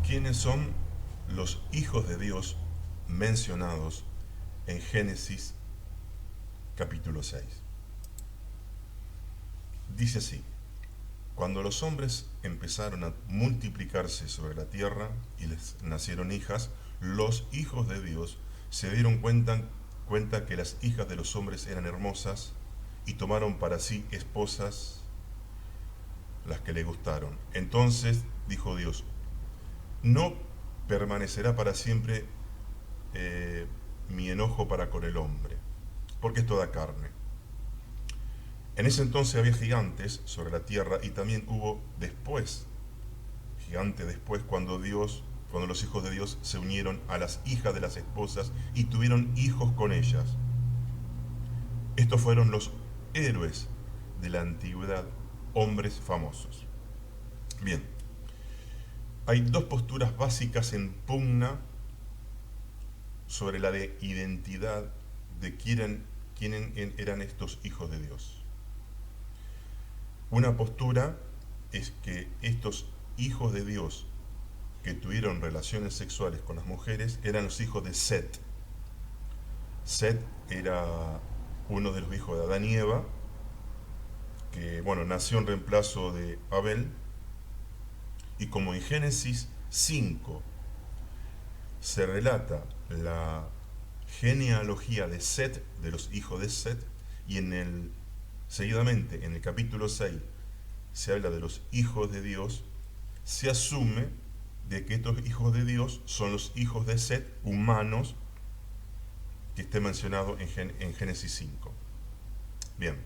¿Quiénes son los hijos de Dios mencionados en Génesis capítulo 6? Dice así: cuando los hombres empezaron a multiplicarse sobre la tierra y les nacieron hijas, los hijos de Dios se dieron cuenta que las hijas de los hombres eran hermosas y tomaron para sí esposas las que le gustaron. Entonces dijo Dios: no permanecerá para siempre mi enojo para con el hombre, porque es toda carne. En ese entonces había gigantes sobre la tierra, y también hubo gigante después, cuando los hijos de Dios se unieron a las hijas de las esposas y tuvieron hijos con ellas. Estos fueron los héroes de la antigüedad, hombres famosos. Bien, hay dos posturas básicas en pugna sobre la de identidad de quién eran estos hijos de Dios. Una postura es que estos hijos de Dios que tuvieron relaciones sexuales con las mujeres eran los hijos de Set. Set era uno de los hijos de Adán y Eva, que nació en reemplazo de Abel, y como en Génesis 5 se relata la genealogía de Set, de los hijos de Set, y seguidamente en el capítulo 6 se habla de los hijos de Dios, se asume de que estos hijos de Dios son los hijos de Set, humanos, que esté mencionado en Génesis 5. Bien,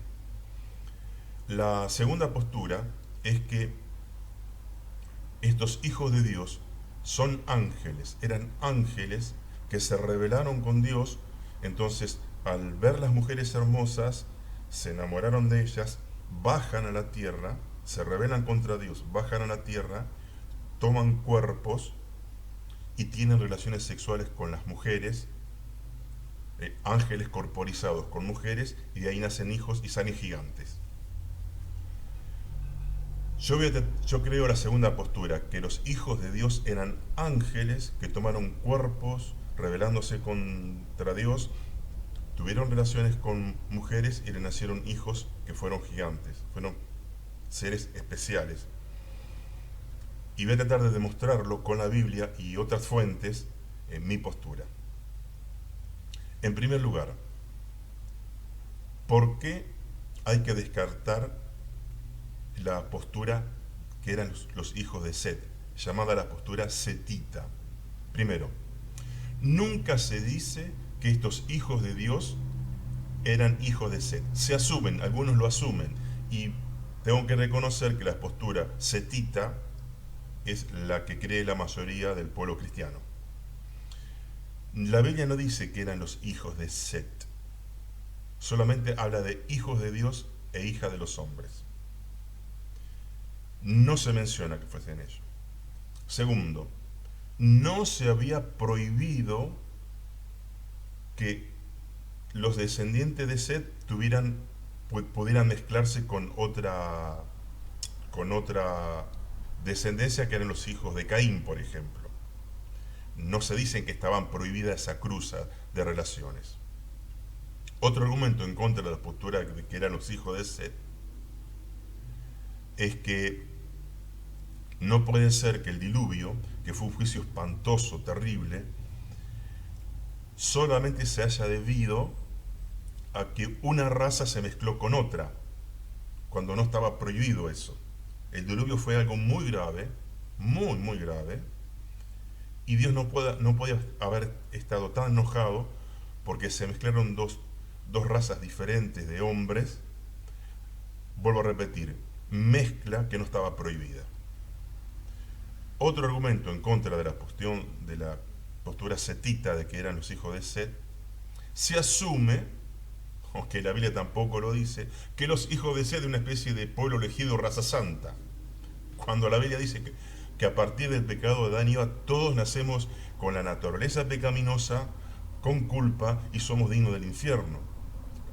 la segunda postura es que estos hijos de Dios son ángeles, eran ángeles que se rebelaron con Dios. Entonces, al ver las mujeres hermosas, se enamoraron de ellas, bajan a la tierra, se rebelan contra Dios, bajan a la tierra, toman cuerpos y tienen relaciones sexuales con las mujeres, ángeles corporizados con mujeres, y de ahí nacen hijos y salen gigantes. Yo creo la segunda postura, que los hijos de Dios eran ángeles que tomaron cuerpos rebelándose contra Dios, tuvieron relaciones con mujeres y le nacieron hijos que fueron gigantes, fueron seres especiales. Y voy a tratar de demostrarlo con la Biblia y otras fuentes en mi postura. En primer lugar, ¿por qué hay que descartar la postura que eran los hijos de Set, llamada la postura setita? Primero, nunca se dice que estos hijos de Dios eran hijos de Set. Se asumen, algunos lo asumen, y tengo que reconocer que la postura setita es la que cree la mayoría del pueblo cristiano. La Biblia no dice que eran los hijos de Set, solamente habla de hijos de Dios e hijas de los hombres. No se menciona que fuesen ellos. Segundo, no se había prohibido que los descendientes de Set pudieran mezclarse con otra descendencia, que eran los hijos de Caín, por ejemplo. No se dice que estaban prohibidas esa cruza de relaciones. Otro argumento en contra de la postura de que eran los hijos de Set es que no puede ser que el diluvio, que fue un juicio espantoso, terrible, solamente se haya debido a que una raza se mezcló con otra, cuando no estaba prohibido eso. El diluvio fue algo muy grave, muy, muy grave, y Dios no podía haber estado tan enojado porque se mezclaron dos razas diferentes de hombres. Vuelvo a repetir, mezcla que no estaba prohibida. Otro argumento en contra de la postura setita de que eran los hijos de Set, se asume, aunque la Biblia tampoco lo dice, que los hijos de Set eran una especie de pueblo elegido, raza santa, cuando la Biblia dice que a partir del pecado de Adán y Eva todos nacemos con la naturaleza pecaminosa, con culpa, y somos dignos del infierno.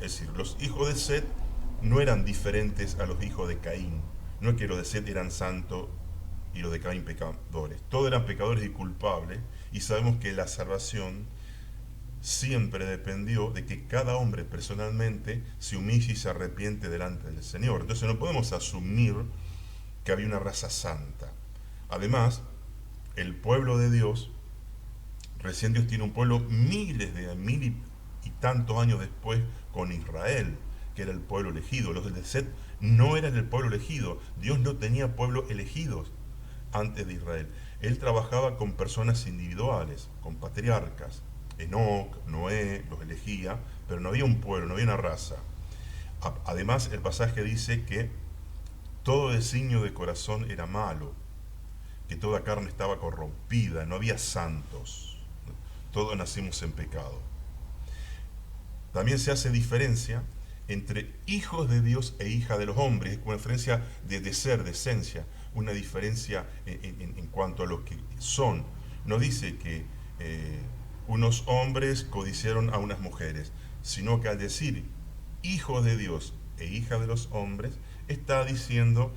Es decir, los hijos de Set no eran diferentes a los hijos de Caín. No es que los de Set eran santos y los de Caín pecadores. Todos eran pecadores y culpables, y sabemos que la salvación siempre dependió de que cada hombre personalmente se humille y se arrepiente delante del Señor. Entonces no podemos asumir que había una raza santa. Además, el pueblo de Dios, recién Dios tiene un pueblo mil y tantos años después con Israel, que era el pueblo elegido. Los de Set no eran el pueblo elegido. Dios no tenía pueblos elegidos antes de Israel. Él trabajaba con personas individuales, con patriarcas. Enoc, Noé, los elegía, pero no había un pueblo, no había una raza. Además, el pasaje dice que todo designio de corazón era malo, que toda carne estaba corrompida, no había santos, todos nacimos en pecado. También se hace diferencia entre hijos de Dios e hija de los hombres, es una diferencia de ser, de esencia, una diferencia en cuanto a lo que son. No dice que unos hombres codiciaron a unas mujeres, sino que al decir hijos de Dios e hija de los hombres, está diciendo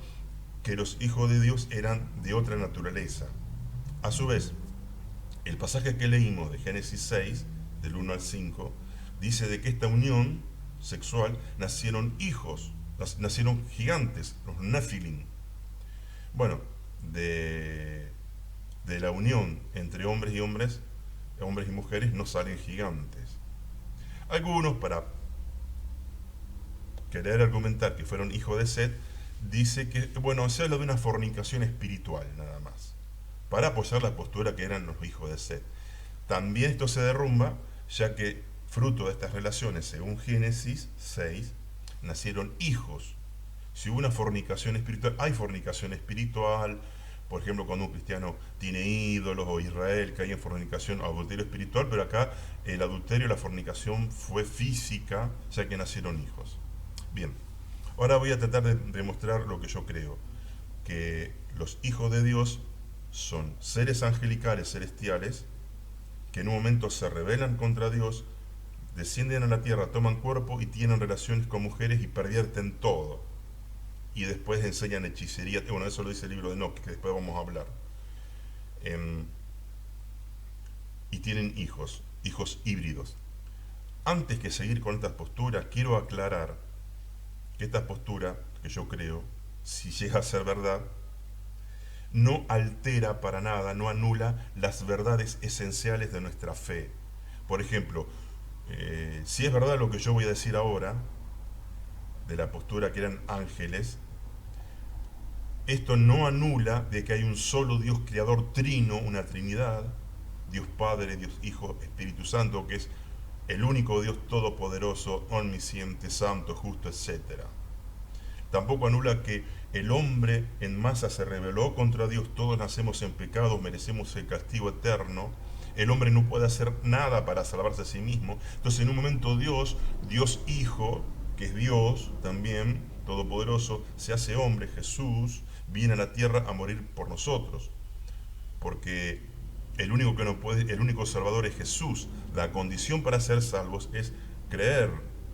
que los hijos de Dios eran de otra naturaleza. A su vez, el pasaje que leímos de Génesis 6, del 1 al 5, dice de que esta unión sexual nacieron hijos, nacieron gigantes, los Nefilim. Bueno, de la unión entre hombres y mujeres no salen gigantes. Algunos, para querer argumentar que fueron hijos de Set, dice que, bueno, se habla de una fornicación espiritual nada más, para apoyar la postura que eran los hijos de Set. También esto se derrumba, ya que fruto de estas relaciones, según Génesis 6, nacieron hijos. Si hubo una fornicación espiritual, hay fornicación espiritual, por ejemplo, cuando un cristiano tiene ídolos, o Israel cae en fornicación o adulterio espiritual, pero acá el adulterio y la fornicación fue física, ya que nacieron hijos. Bien, ahora voy a tratar de demostrar lo que yo creo, que los hijos de Dios son seres angelicales, celestiales, que en un momento se rebelan contra Dios, descienden a la tierra, toman cuerpo y tienen relaciones con mujeres y pervierten todo. Y después enseñan hechicería. Bueno, eso lo dice el libro de Enoch, que después vamos a hablar. Y tienen hijos híbridos. Antes que seguir con estas posturas, quiero aclarar que esta postura, que yo creo, si llega a ser verdad, no altera para nada, no anula las verdades esenciales de nuestra fe. Por ejemplo, si es verdad lo que yo voy a decir ahora, de la postura que eran ángeles, esto no anula de que hay un solo Dios creador trino, una Trinidad, Dios Padre, Dios Hijo, Espíritu Santo, que es el único Dios todopoderoso, omnisciente, santo, justo, etc. Tampoco anula que el hombre en masa se rebeló contra Dios, todos nacemos en pecado, merecemos el castigo eterno. El hombre no puede hacer nada para salvarse a sí mismo. Entonces, en un momento Dios Hijo, que es Dios también, todopoderoso, se hace hombre, Jesús, viene a la tierra a morir por nosotros. Porque el único Salvador es Jesús. La condición para ser salvos es creer,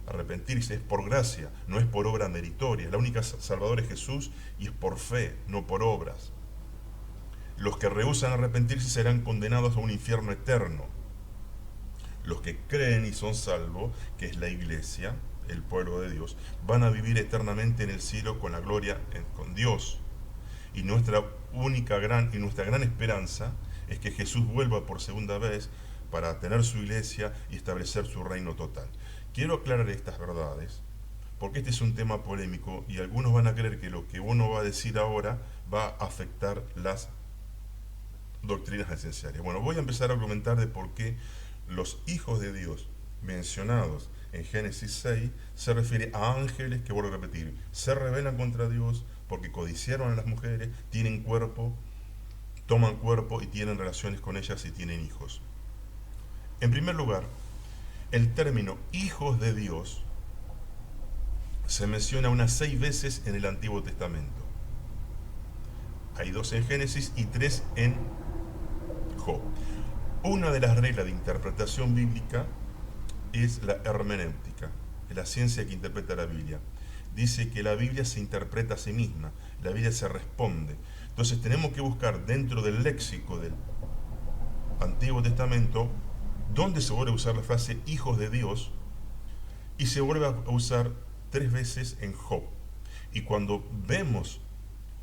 arrepentirse, es por gracia, no es por obra meritoria. La única Salvador es Jesús y es por fe, no por obras. Los que rehúsan arrepentirse serán condenados a un infierno eterno. Los que creen y son salvos, que es la iglesia, el pueblo de Dios, van a vivir eternamente en el cielo con la gloria con Dios. Y nuestra gran esperanza es que Jesús vuelva por segunda vez para tener su iglesia y establecer su reino total. Quiero aclarar estas verdades, porque este es un tema polémico y algunos van a creer que lo que uno va a decir ahora va a afectar las doctrinas esenciales. Bueno, voy a empezar a argumentar de por qué los hijos de Dios mencionados en Génesis 6 se refiere a ángeles que, vuelvo a repetir, se rebelan contra Dios porque codiciaron a las mujeres, tienen cuerpo, toman cuerpo y tienen relaciones con ellas y tienen hijos. En primer lugar, el término hijos de Dios se menciona unas 6 veces en el Antiguo Testamento. Hay 2 en Génesis y 3 en Job. Una de las reglas de interpretación bíblica es la hermenéutica, es la ciencia que interpreta la Biblia. dice que la Biblia se interpreta a sí misma, la Biblia se responde. Entonces tenemos que buscar dentro del léxico del Antiguo Testamento dónde se vuelve a usar la frase hijos de Dios, y se vuelve a usar 3 veces en Job. Y cuando vemos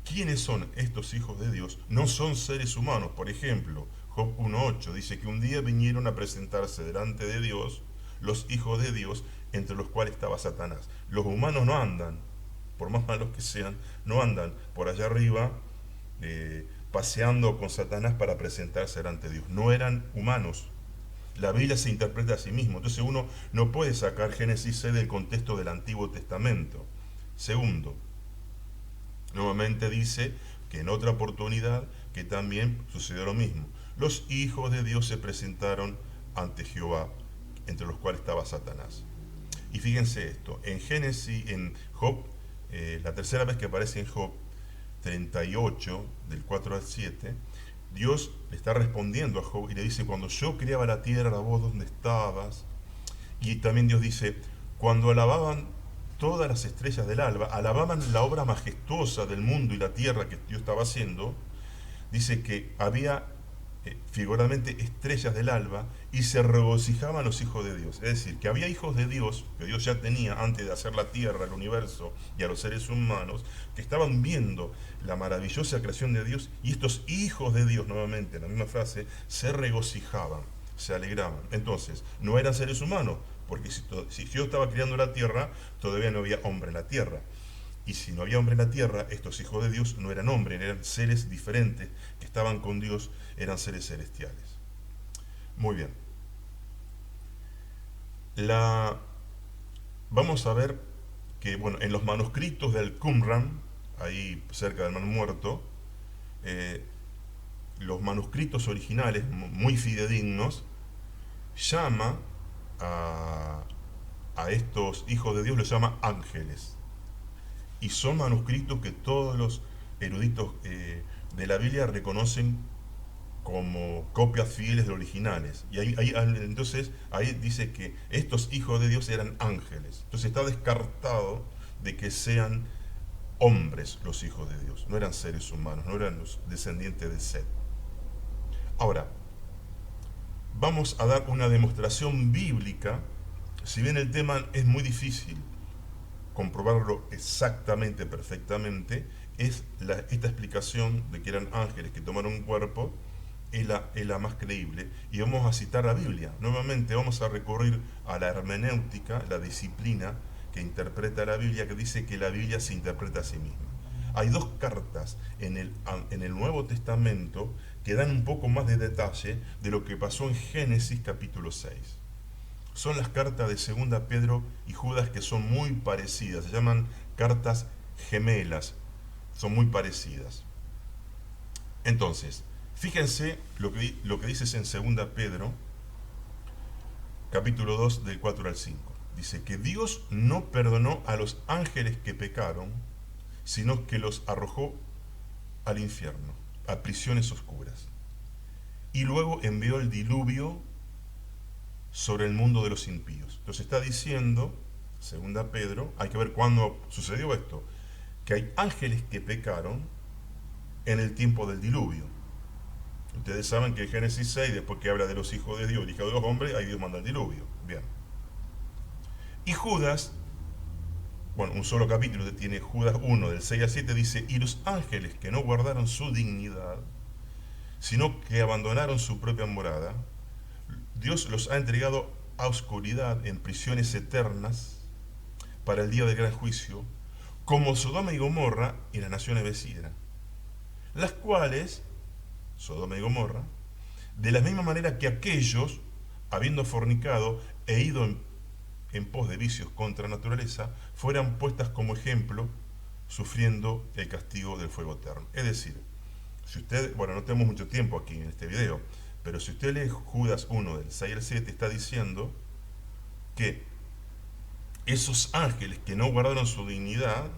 quiénes son estos hijos de Dios, no son seres humanos. Por ejemplo, Job 1.8 dice que un día vinieron a presentarse delante de Dios los hijos de Dios, entre los cuales estaba Satanás. Los humanos no andan, por más malos que sean, no andan por allá arriba paseando con Satanás para presentarse delante de Dios. No eran humanos. La Biblia se interpreta a sí mismo. Entonces uno no puede sacar Génesis 6 del contexto del Antiguo Testamento. Segundo, nuevamente dice que en otra oportunidad que también sucedió lo mismo. Los hijos de Dios se presentaron ante Jehová, entre los cuales estaba Satanás. Y fíjense esto, en Génesis, en Job, la tercera vez que aparece en Job 38, del 4 al 7, Dios le está respondiendo a Job y le dice: cuando yo creaba la tierra, vos dónde estabas. Y también Dios dice: cuando alababan todas las estrellas del alba, alababan la obra majestuosa del mundo y la tierra que Dios estaba haciendo. Dice que había figuradamente estrellas del alba y se regocijaban los hijos de Dios. Es decir, que había hijos de Dios que Dios ya tenía antes de hacer la tierra, el universo y a los seres humanos, que estaban viendo la maravillosa creación de Dios, y estos hijos de Dios, nuevamente en la misma frase, se regocijaban, se alegraban. Entonces, no eran seres humanos, porque si Dios estaba creando la tierra, todavía no había hombre en la tierra. Y si no había hombre en la tierra, estos hijos de Dios no eran hombres, eran seres diferentes que estaban con Dios, eran seres celestiales. Muy bien. Vamos a ver que, bueno, en los manuscritos del Qumran, ahí cerca del Mar Muerto, los manuscritos originales, muy fidedignos, llama a estos hijos de Dios, los llama ángeles. Y son manuscritos que todos los eruditos de la Biblia reconocen como copias fieles de originales. Y entonces ahí dice que estos hijos de Dios eran ángeles. Entonces está descartado de que sean hombres los hijos de Dios. No eran seres humanos, no eran los descendientes de Set. Ahora, vamos a dar una demostración bíblica. Si bien el tema es muy difícil comprobarlo exactamente, perfectamente, esta explicación de que eran ángeles que tomaron un cuerpo es la más creíble. Y vamos a citar la Biblia. Nuevamente vamos a recurrir a la hermenéutica, la disciplina que interpreta la Biblia, que dice que la Biblia se interpreta a sí misma. Hay 2 cartas en el Nuevo Testamento que dan un poco más de detalle de lo que pasó en Génesis capítulo 6. Son las cartas de 2 Pedro y Judas, que son muy parecidas, se llaman cartas gemelas, son muy parecidas. Entonces, fíjense lo que dice en 2 Pedro, capítulo 2, del 4 al 5. Dice que Dios no perdonó a los ángeles que pecaron, sino que los arrojó al infierno, a prisiones oscuras. Y luego envió el diluvio sobre el mundo de los impíos. Entonces está diciendo, 2 Pedro, hay que ver cuándo sucedió esto, que hay ángeles que pecaron en el tiempo del diluvio. Ustedes saben que en Génesis 6, después que habla de los hijos de Dios, hijos de los hombres, ahí Dios manda el diluvio. Bien. Y Judas, bueno, un solo capítulo tiene Judas 1, del 6 al 7, dice: y los ángeles que no guardaron su dignidad, sino que abandonaron su propia morada, Dios los ha entregado a oscuridad en prisiones eternas para el día del gran juicio, como Sodoma y Gomorra y las naciones vecinas, las cuales, Sodoma y Gomorra, de la misma manera que aquellos, habiendo fornicado e ido en pos de vicios contra la naturaleza, fueran puestas como ejemplo, sufriendo el castigo del fuego eterno. Es decir, si usted, bueno, no tenemos mucho tiempo aquí en este video, pero si usted lee Judas 1, del 6 al 7, está diciendo que esos ángeles que no guardaron su dignidad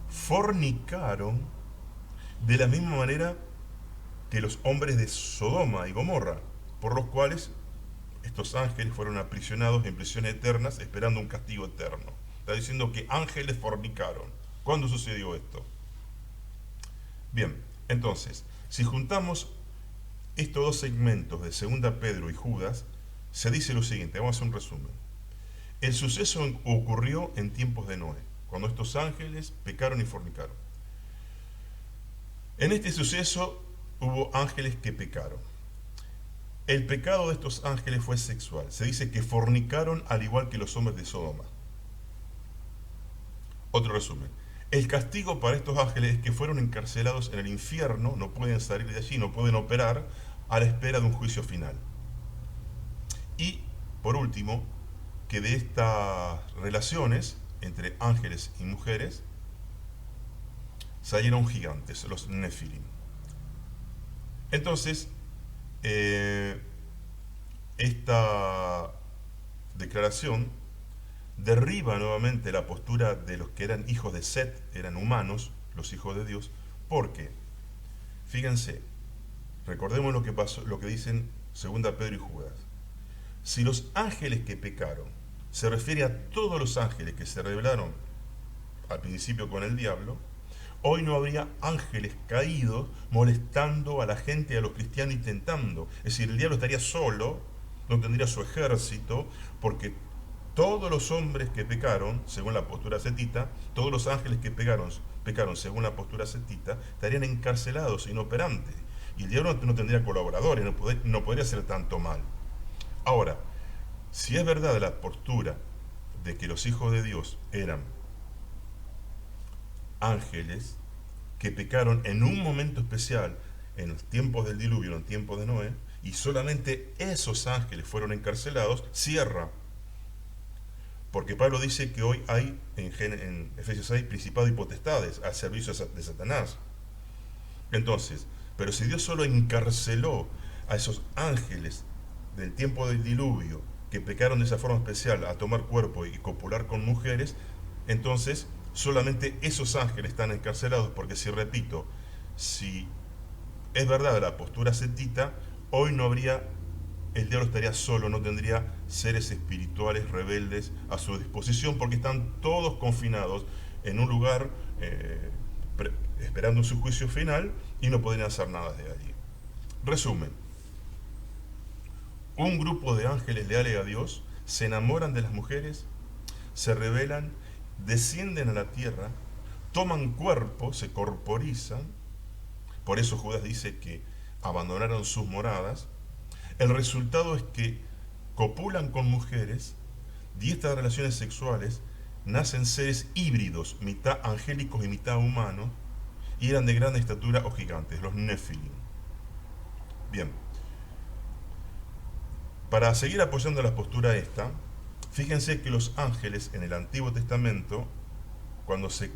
fornicaron de la misma manera que los hombres de Sodoma y Gomorra, por los cuales estos ángeles fueron aprisionados en prisiones eternas, esperando un castigo eterno. Está diciendo que ángeles fornicaron. ¿Cuándo sucedió esto? Bien, entonces, si juntamos estos dos segmentos de Segunda Pedro y Judas, se dice lo siguiente, vamos a hacer un resumen. El suceso ocurrió en tiempos de Noé, cuando estos ángeles pecaron y fornicaron. En este suceso hubo ángeles que pecaron. El pecado de estos ángeles fue sexual. Se dice que fornicaron al igual que los hombres de Sodoma. Otro resumen. El castigo para estos ángeles es que fueron encarcelados en el infierno, no pueden salir de allí, no pueden operar, a la espera de un juicio final. Y, por último, que de estas relaciones entre ángeles y mujeres salieron gigantes, los Nefilim. Entonces, esta declaración derriba nuevamente la postura de los que eran hijos de Set, eran humanos, los hijos de Dios, porque, fíjense, recordemos lo que pasó, lo que dicen segunda Pedro y Judas. Si los ángeles que pecaron se refiere a todos los ángeles que se rebelaron al principio con el diablo, hoy no habría ángeles caídos molestando a la gente y a los cristianos y tentando. Es decir, el diablo estaría solo, no tendría su ejército, porque todos los hombres que pecaron, según la postura setita, todos los ángeles que pecaron según la postura setita, estarían encarcelados, inoperantes. Y el diablo no tendría colaboradores, no podría hacer tanto mal. Ahora, si es verdad la postura de que los hijos de Dios eran ángeles que pecaron en un momento especial, en los tiempos del diluvio, en los tiempos de Noé, y solamente esos ángeles fueron encarcelados, cierra. Porque Pablo dice que hoy hay, en Efesios 6, principados y potestades al servicio de Satanás. Entonces, pero si Dios solo encarceló a esos ángeles del tiempo del diluvio, que pecaron de esa forma especial a tomar cuerpo y copular con mujeres, entonces solamente esos ángeles están encarcelados, porque si repito, si es verdad la postura setita, hoy no habría, el diablo estaría solo, no tendría seres espirituales rebeldes a su disposición, porque están todos confinados en un lugar esperando su juicio final y no podrían hacer nada de allí. Resumen. Un grupo de ángeles leales a Dios se enamoran de las mujeres, se rebelan, descienden a la tierra, toman cuerpo, se corporizan. Por eso Judas dice que abandonaron sus moradas. El resultado es que copulan con mujeres y estas relaciones sexuales nacen seres híbridos, mitad angélicos y mitad humanos, y eran de gran estatura o gigantes, los Nefilim. Bien. Para seguir apoyando la postura esta, fíjense que los ángeles en el Antiguo Testamento, cuando se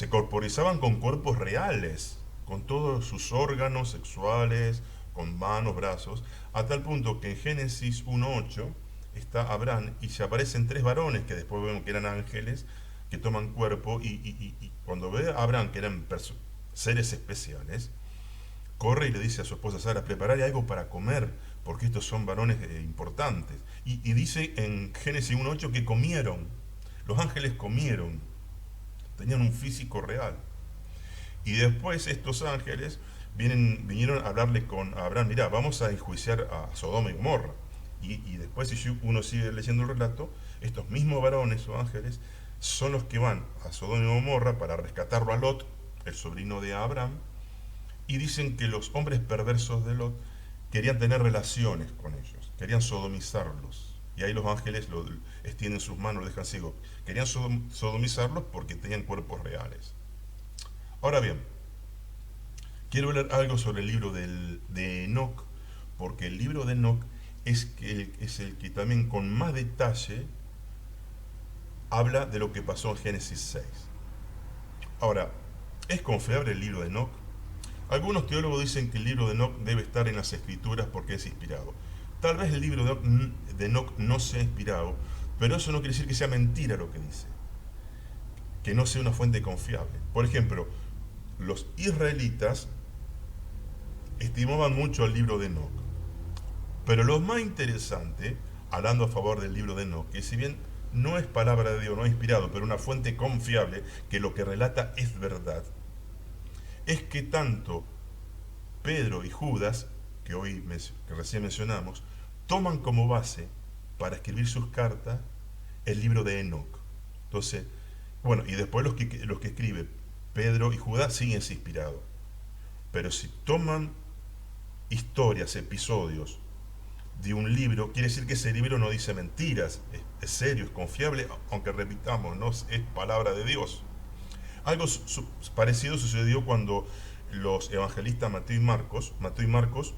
corporizaban con cuerpos reales, con todos sus órganos sexuales, con manos, brazos, a tal punto que en Génesis 1:8 está Abraham y se aparecen tres varones que después vemos que eran ángeles, que toman cuerpo, y cuando ve a Abraham que eran seres especiales, corre y le dice a su esposa Sara, prepararle algo para comer, porque estos son varones importantes. Y dice en Génesis 1:8 que comieron, los ángeles comieron, tenían un físico real. Y después estos ángeles vinieron a hablarle con Abraham, mirá, vamos a enjuiciar a Sodoma y Gomorra. Y después, si uno sigue leyendo el relato, estos mismos varones o ángeles son los que van a Sodoma y Gomorra para rescatarlo a Lot, el sobrino de Abraham, y dicen que los hombres perversos de Lot querían tener relaciones con ellos, querían sodomizarlos. Y ahí los ángeles extienden sus manos, lo dejan ciego. Querían sodomizarlos porque tenían cuerpos reales. Ahora bien, quiero hablar algo sobre el libro de Enoc, porque el libro de Enoc es el que también con más detalle habla de lo que pasó en Génesis 6. Ahora, ¿es confiable el libro de Enoc? Algunos teólogos dicen que el libro de Enoc debe estar en las escrituras porque es inspirado. Tal vez el libro de Enoc no sea inspirado, pero eso no quiere decir que sea mentira lo que dice, que no sea una fuente confiable. Por ejemplo, los israelitas estimaban mucho el libro de Enoc, pero lo más interesante, hablando a favor del libro de Enoc, que si bien no es palabra de Dios, no es inspirado, pero una fuente confiable, que lo que relata es verdad, es que tanto Pedro y Judas, que recién mencionamos, toman como base para escribir sus cartas el libro de Enoc. Entonces, bueno, y después los que escribe Pedro y Judas siguen inspirados. Pero si toman historias, episodios de un libro, quiere decir que ese libro no dice mentiras, es serio, es confiable, aunque repitamos, no es palabra de Dios. Algo parecido sucedió cuando los evangelistas Mateo y Marcos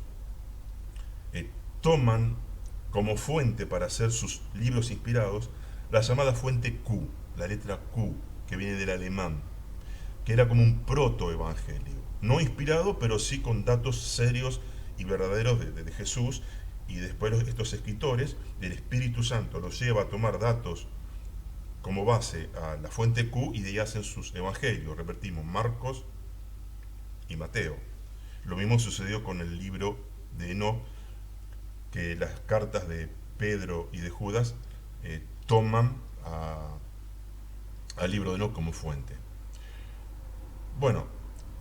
toman como fuente para hacer sus libros inspirados la llamada fuente Q, la letra Q, que viene del alemán, que era como un protoevangelio, no inspirado, pero sí con datos serios y verdaderos de Jesús, y después estos escritores, el Espíritu Santo los lleva a tomar datos como base a la fuente Q y de ahí hacen sus evangelios, repetimos, Marcos y Mateo. Lo mismo sucedió con el libro de Enoc, que las cartas de Pedro y de Judas toman al libro de Enoc como fuente. Bueno,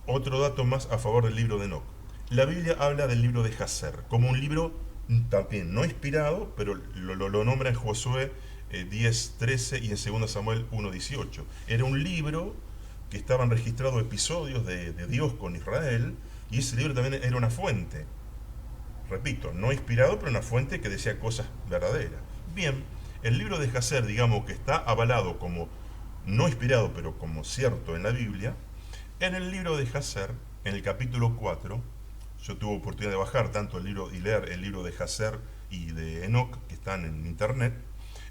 otro dato más a favor del libro de Enoc. La Biblia habla del libro de Jacer como un libro también no inspirado, pero lo nombra en Josué 10:13 y en 2 Samuel 1:18. Era un libro que estaban registrados episodios de Dios con Israel, y ese libro también era una fuente. Repito, no inspirado, pero una fuente que decía cosas verdaderas. Bien, el libro de Jacer, digamos que está avalado como no inspirado, pero como cierto en la Biblia. En el libro de Jacer, en el capítulo 4, yo tuve oportunidad de bajar tanto el libro y leer el libro de Jacer y de Enoc, que están en internet.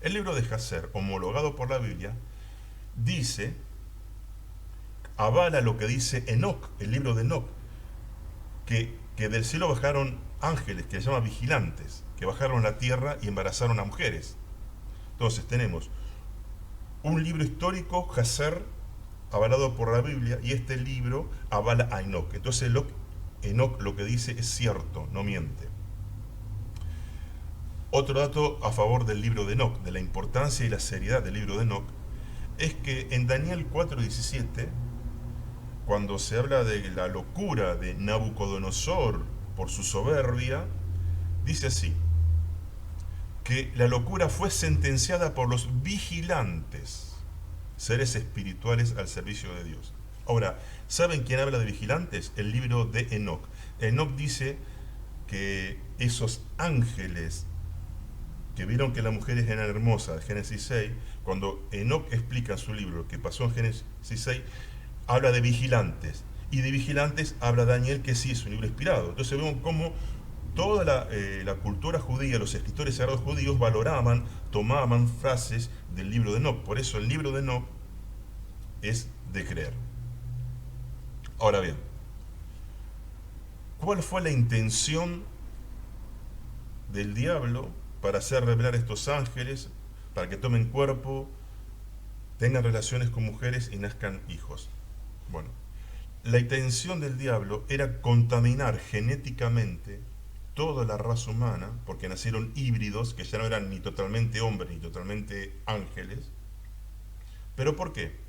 El libro de Jacer, homologado por la Biblia, dice, avala lo que dice Enoc, el libro de Enoc, que del cielo bajaron ángeles, que se llaman vigilantes, que bajaron a la tierra y embarazaron a mujeres. Entonces tenemos un libro histórico, Jacer, avalado por la Biblia, y este libro avala a Enoc. Entonces Enoc lo que dice es cierto, no miente. Otro dato a favor del libro de Enoc, de la importancia y la seriedad del libro de Enoc, es que en Daniel 4:17, cuando se habla de la locura de Nabucodonosor por su soberbia, dice así, que la locura fue sentenciada por los vigilantes, seres espirituales al servicio de Dios. Ahora, ¿saben quién habla de vigilantes? El libro de Enoc. Enoc dice que esos ángeles que vieron que las mujeres eran hermosas, Génesis 6, cuando Enoc explica en su libro lo que pasó en Génesis 6, habla de vigilantes. Y de vigilantes habla Daniel, que sí es un libro inspirado. Entonces vemos cómo toda la cultura judía, los escritores sagrados judíos valoraban, tomaban frases del libro de Enoc. Por eso el libro de Enoc es de creer. Ahora bien, ¿cuál fue la intención del diablo para hacer revelar estos ángeles, para que tomen cuerpo, tengan relaciones con mujeres y nazcan hijos? Bueno, la intención del diablo era contaminar genéticamente toda la raza humana, porque nacieron híbridos que ya no eran ni totalmente hombres ni totalmente ángeles. ¿Pero por qué?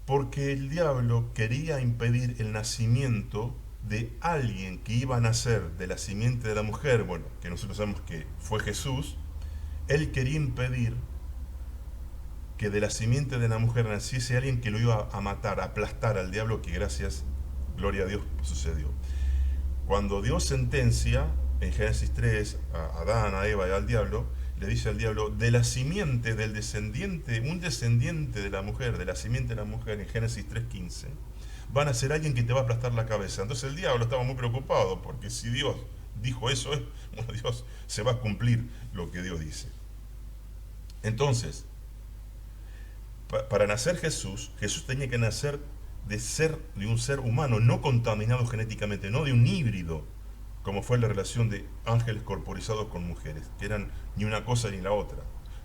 Porque el diablo quería impedir el nacimiento de alguien que iba a nacer de la simiente de la mujer, bueno, que nosotros sabemos que fue Jesús. Él quería impedir que de la simiente de la mujer naciese alguien que lo iba a matar, a aplastar al diablo, que gracias, gloria a Dios, sucedió. Cuando Dios sentencia en Génesis 3 a Adán, a Eva y al diablo, le dice al diablo, de la simiente del descendiente, un descendiente de la mujer, de la simiente de la mujer, en Génesis 3:15, van a ser alguien que te va a aplastar la cabeza. Entonces el diablo estaba muy preocupado, porque si Dios dijo eso, bueno, Dios se va a cumplir lo que Dios dice. Entonces, para nacer Jesús tenía que nacer de un ser humano, no contaminado genéticamente, no de un híbrido, como fue la relación de ángeles corporizados con mujeres, que eran ni una cosa ni la otra.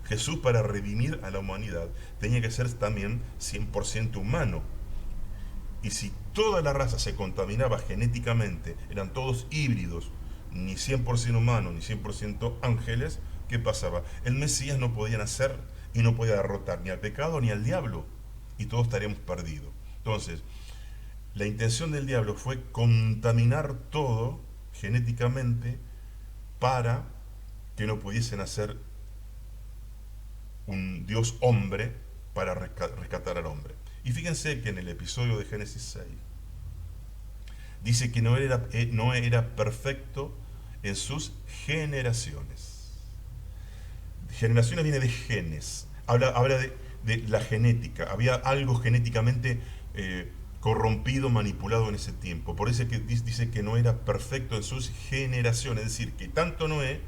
Jesús, para redimir a la humanidad, tenía que ser también 100% humano. Y si toda la raza se contaminaba genéticamente, eran todos híbridos, ni 100% humanos ni 100% ángeles, ¿qué pasaba? El Mesías no podía nacer y no podía derrotar ni al pecado ni al diablo, y todos estaríamos perdidos. Entonces, la intención del diablo fue contaminar todo genéticamente para que no pudiese nacer un Dios hombre para rescatar al hombre. Y fíjense que en el episodio de Génesis 6 dice que no era perfecto en sus generaciones. Generaciones viene de genes, habla de la genética, había algo genéticamente corrompido, manipulado en ese tiempo. Por eso es que dice que no era perfecto en sus generaciones, es decir, que tanto Noé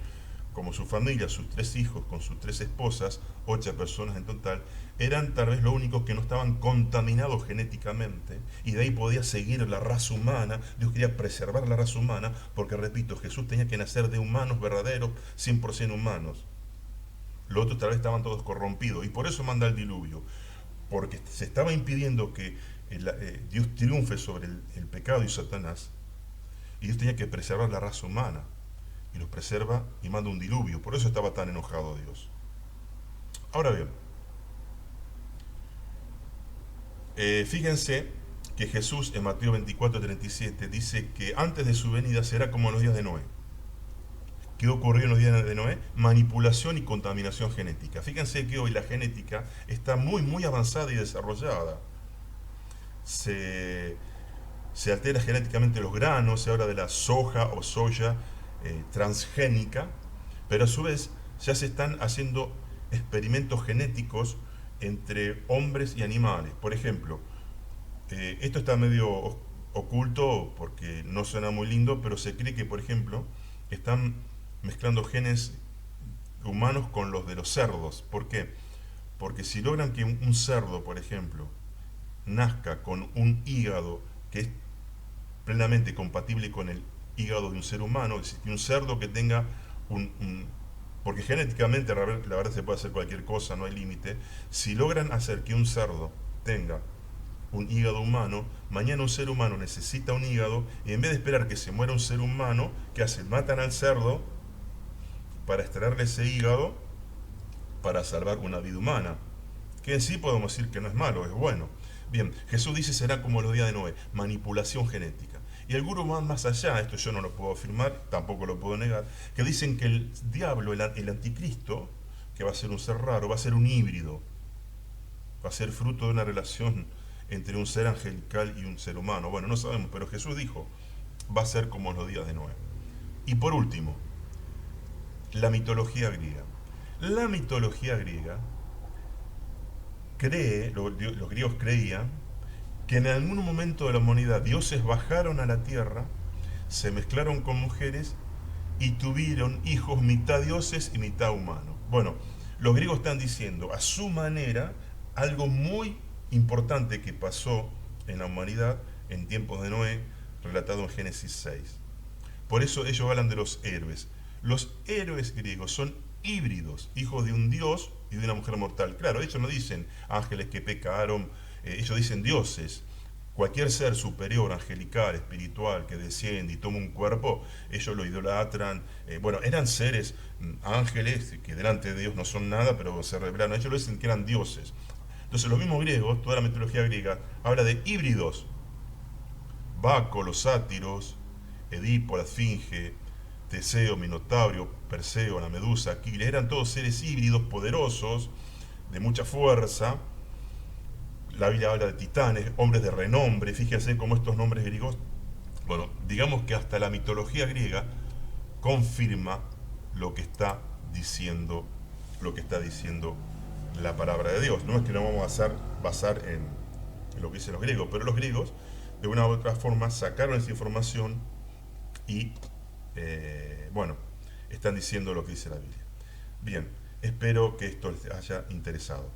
como su familia, sus 3 hijos con sus 3 esposas, 8 personas en total, eran tal vez los únicos que no estaban contaminados genéticamente, y de ahí podía seguir la raza humana. Dios quería preservar la raza humana, porque repito, Jesús tenía que nacer de humanos verdaderos, 100% humanos. Los otros tal vez estaban todos corrompidos, y por eso manda el diluvio, porque se estaba impidiendo que Dios triunfe sobre el pecado y Satanás, y Dios tenía que preservar la raza humana, y los preserva y manda un diluvio. Por eso estaba tan enojado Dios. Ahora bien, fíjense que Jesús en Mateo 24:37 dice que antes de su venida será como en los días de Noé. ¿Qué ocurrió en los días de Noé? Manipulación y contaminación genética. Fíjense que hoy la genética está muy, muy avanzada y desarrollada. Se altera genéticamente los granos, se habla de la soja o soya transgénica, pero a su vez ya se están haciendo experimentos genéticos entre hombres y animales. Por ejemplo, esto está medio oculto porque no suena muy lindo, pero se cree que, por ejemplo, están mezclando genes humanos con los de los cerdos. ¿Por qué? Porque si logran que un cerdo, por ejemplo, nazca con un hígado que es plenamente compatible con el hígado de un ser humano, es decir, un cerdo que tenga porque genéticamente la verdad se puede hacer cualquier cosa, no hay límite. Si logran hacer que un cerdo tenga un hígado humano, mañana un ser humano necesita un hígado, y en vez de esperar que se muera un ser humano, ¿qué hacen? Matan al cerdo para extraerle ese hígado para salvar una vida humana, que en sí podemos decir que no es malo, es bueno. Bien, Jesús dice será como los días de Noé, manipulación genética. Y algunos van más allá, esto yo no lo puedo afirmar, tampoco lo puedo negar, que dicen que el diablo, el anticristo, que va a ser un ser raro, va a ser un híbrido, va a ser fruto de una relación entre un ser angelical y un ser humano. Bueno, no sabemos, pero Jesús dijo, va a ser como los días de Noé. Y por último, la mitología griega. La mitología griega los griegos creían que en algún momento de la humanidad dioses bajaron a la tierra, se mezclaron con mujeres y tuvieron hijos mitad dioses y mitad humanos. Bueno, los griegos están diciendo a su manera algo muy importante que pasó en la humanidad en tiempos de Noé, relatado en Génesis 6. Por eso ellos hablan de los héroes. Los héroes griegos son híbridos, hijos de un dios y de una mujer mortal. Claro, ellos no dicen ángeles que pecaron, ellos dicen dioses. Cualquier ser superior, angelical, espiritual, que desciende y toma un cuerpo, ellos lo idolatran. Bueno, eran seres, ángeles, que delante de Dios no son nada, pero se revelaron. Ellos lo dicen que eran dioses. Entonces los mismos griegos, toda la mitología griega, habla de híbridos. Baco, los sátiros, Edipo, la esfinge, Teseo, Minotauro, Perseo, la medusa, Aquiles, eran todos seres híbridos, poderosos, de mucha fuerza. La Biblia habla de titanes, hombres de renombre. Fíjense cómo estos nombres griegos, bueno, digamos que hasta la mitología griega confirma lo que está diciendo, la palabra de Dios. No es que nos vamos a basar en lo que dicen los griegos, pero los griegos de una u otra forma sacaron esa información y bueno, están diciendo lo que dice la Biblia. Bien, espero que esto les haya interesado.